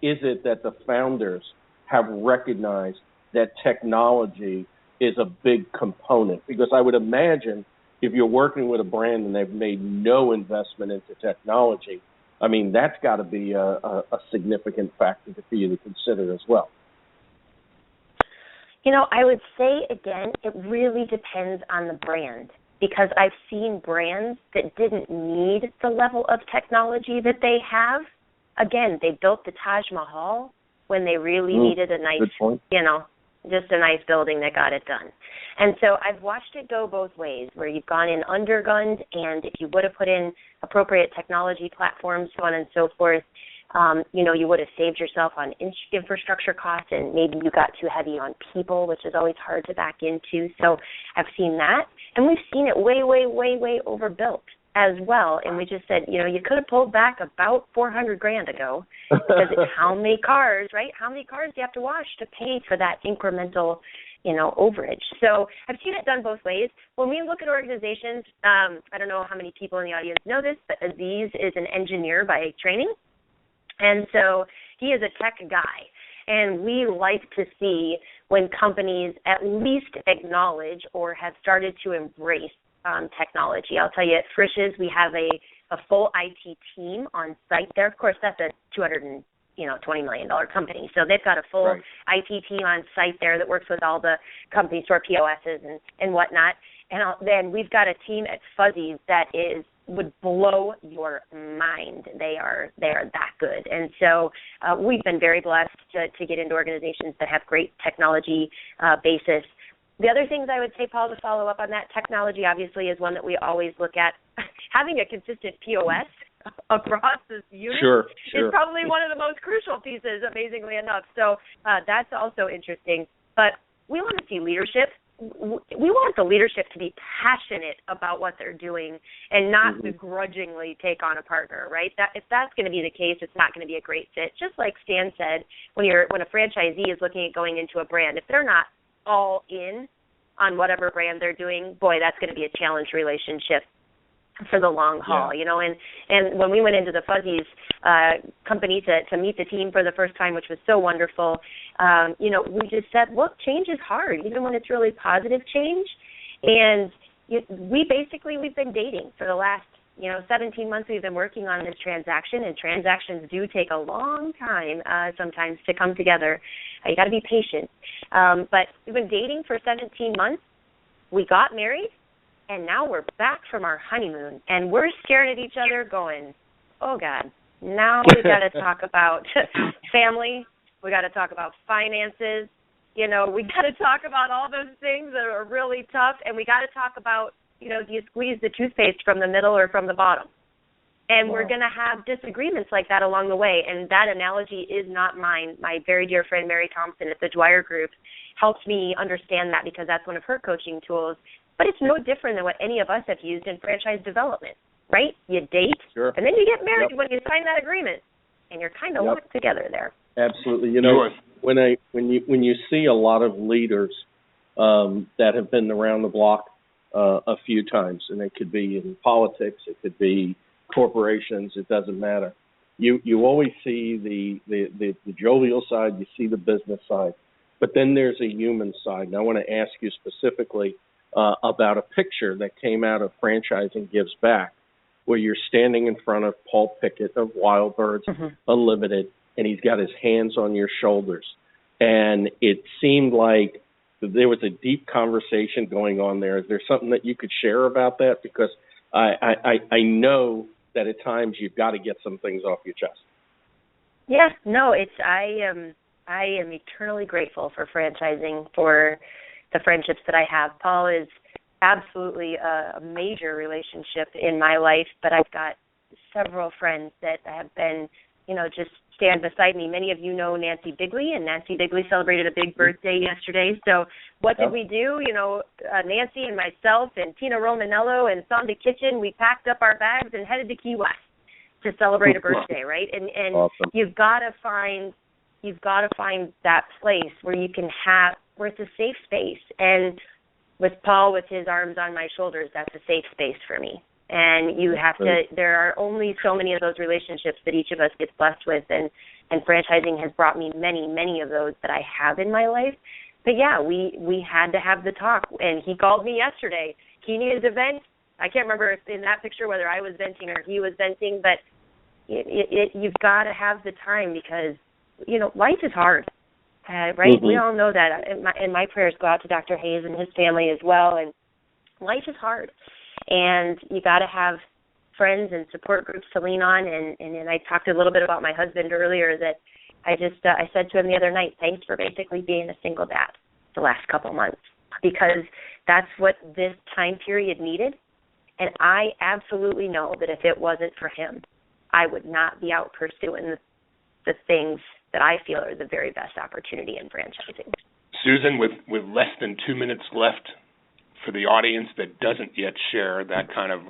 is it that the founders have recognized that technology is a big component? Because I would imagine if you're working with a brand and they've made no investment into technology, I mean, that's got to be a significant factor for you to consider as well. I would say, again, it really depends on the brand, because I've seen brands that didn't need the level of technology that they have. Again, they built the Taj Mahal when they really needed a nice, just a nice building that got it done. And so I've watched it go both ways, where you've gone in undergunned, and if you would have put in appropriate technology platforms, so on and so forth, you would have saved yourself on infrastructure costs, and maybe you got too heavy on people, which is always hard to back into. So I've seen that, and we've seen it way, way, way, way overbuilt as well. And we just said, you could have pulled back about $400,000 ago, because how many cars, right? How many cars do you have to wash to pay for that incremental, overage? So I've seen it done both ways. When we look at organizations, I don't know how many people in the audience know this, but Aziz is an engineer by training. And so he is a tech guy. And we like to see when companies at least acknowledge or have started to embrace technology. I'll tell you, at Frisch's, we have a full IT team on site there. Of course, that's a $220 million company. So they've got a full IT team on site there that works with all the company store POSs and whatnot. And then we've got a team at Fuzzy's that would blow your mind. They are that good. And so we've been very blessed to get into organizations that have great technology basis. The other things I would say, Paul, to follow up on that, technology obviously is one that we always look at. Having a consistent POS across this unit is probably one of the most crucial pieces, amazingly enough. So that's also interesting. But we want to see leadership. We want the leadership to be passionate about what they're doing and not begrudgingly take on a partner, right? If that's going to be the case, it's not going to be a great fit. Just like Stan said, when a franchisee is looking at going into a brand, if they're not all in on whatever brand they're doing, boy, that's going to be a challenged relationship for the long haul, And when we went into the Fuzzy's company to meet the team for the first time, which was so wonderful, we just said, look, change is hard, even when it's really positive change. And we've been dating for the last 17 months. We've been working on this transaction, and transactions do take a long time sometimes to come together. You got to be patient. But we've been dating for 17 months. We got married, and now we're back from our honeymoon, and we're staring at each other going, oh, God, now we got to talk about family. We got to talk about finances. We got to talk about all those things that are really tough, and we got to talk about do you squeeze the toothpaste from the middle or from the bottom? And Wow. we're going to have disagreements like that along the way. And that analogy is not mine. My very dear friend Mary Thompson at the Dwyer Group helped me understand that because that's one of her coaching tools. But it's no different than what any of us have used in franchise development, right? You date, Sure. and then you get married Yep. when you sign that agreement, and you're kind of Yep. locked together there. Absolutely. When you see a lot of leaders that have been around the block a few times, and it could be in politics, it could be corporations, it doesn't matter. You always see the jovial side, you see the business side, but then there's a human side. And I want to ask you specifically about a picture that came out of Franchising Gives Back, where you're standing in front of Paul Pickett of Wild Birds Unlimited, and he's got his hands on your shoulders. And it seemed like there was a deep conversation going on there. Is there something that you could share about that? Because I know that at times you've got to get some things off your chest. Yeah, no, I am eternally grateful for franchising, for the friendships that I have. Paul is absolutely a major relationship in my life, but I've got several friends that have been, just stand beside me. Many of you know Nancy Bigley, and Nancy Bigley celebrated a big birthday yesterday. So what did we do? Nancy and myself and Tina Romanello and Sonda Kitchen, we packed up our bags and headed to Key West to celebrate a birthday, right? And Awesome. you've got to find that place where you can where it's a safe space. And with Paul, with his arms on my shoulders, that's a safe space for me. And you have to, there are only so many of those relationships that each of us gets blessed with, and franchising has brought me many, many of those that I have in my life. But yeah, we had to have the talk, and he called me yesterday. He needed to vent. I can't remember if in that picture whether I was venting or he was venting, but you've got to have the time because, life is hard, right? Mm-hmm. We all know that, and my prayers go out to Dr. Hayes and his family as well, and life is hard. And you got to have friends and support groups to lean on. And I talked a little bit about my husband earlier that I said to him the other night, thanks for basically being a single dad the last couple months, because that's what this time period needed. And I absolutely know that if it wasn't for him, I would not be out pursuing the things that I feel are the very best opportunity in franchising. Susan, with less than 2 minutes left, for the audience that doesn't yet share that kind of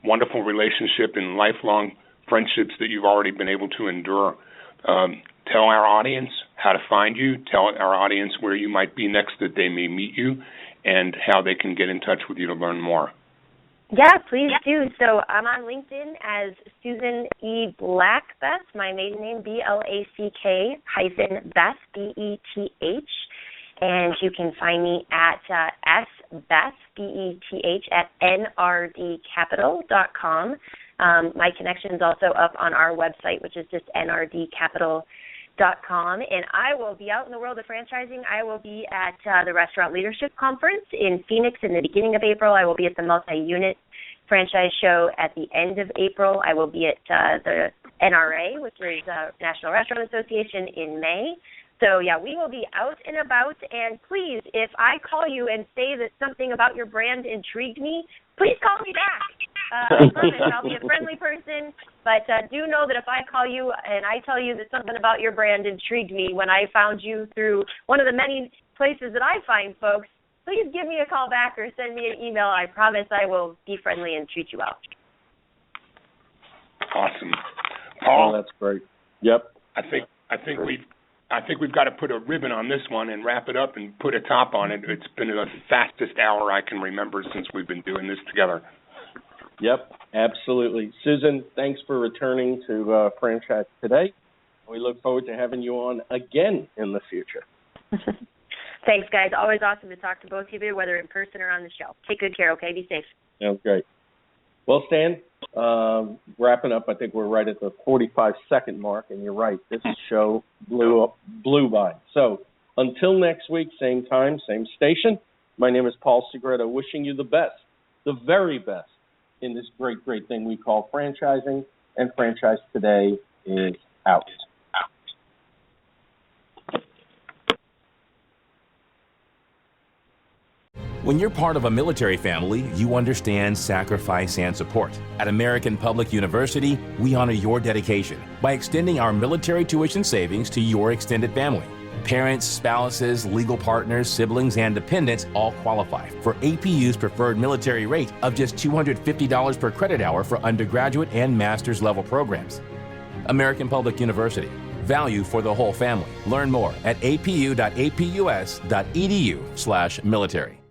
wonderful relationship and lifelong friendships that you've already been able to endure, tell our audience how to find you, tell our audience where you might be next that they may meet you, and how they can get in touch with you to learn more. Yeah, please do. So I'm on LinkedIn as Susan E. Blackbeth, my maiden name, BLACK Beth, BETH. And you can find me at sbeth, BETH, at NRDcapital.com. My connection is also up on our website, which is just NRDcapital.com. And I will be out in the world of franchising. I will be at the Restaurant Leadership Conference in Phoenix in the beginning of April. I will be at the Multi-Unit Franchise Show at the end of April. I will be at the NRA, which is National Restaurant Association, in May. So, yeah, we will be out and about, and please, if I call you and say that something about your brand intrigued me, please call me back. I promise I'll be a friendly person, but do know that if I call you and I tell you that something about your brand intrigued me when I found you through one of the many places that I find folks, please give me a call back or send me an email. I promise I will be friendly and treat you well. Awesome. Paul, that's great. Yep. I think we've got to put a ribbon on this one and wrap it up and put a top on it. It's been the fastest hour I can remember since we've been doing this together. Yep, absolutely. Susan, thanks for returning to Franchise Today. We look forward to having you on again in the future. Thanks, guys. Always awesome to talk to both of you, whether in person or on the show. Take good care, okay? Be safe. Sounds great. Well, Stan, wrapping up, I think we're right at the 45-second mark, and you're right. This show blew by. So until next week, same time, same station, my name is Paul Segreto, wishing you the best, the very best, in this great, great thing we call franchising, and Franchise Today is out. When you're part of a military family, you understand sacrifice and support. At American Public University, we honor your dedication by extending our military tuition savings to your extended family. Parents, spouses, legal partners, siblings, and dependents all qualify for APU's preferred military rate of just $250 per credit hour for undergraduate and master's level programs. American Public University. Value for the whole family. Learn more at apu.apus.edu/military.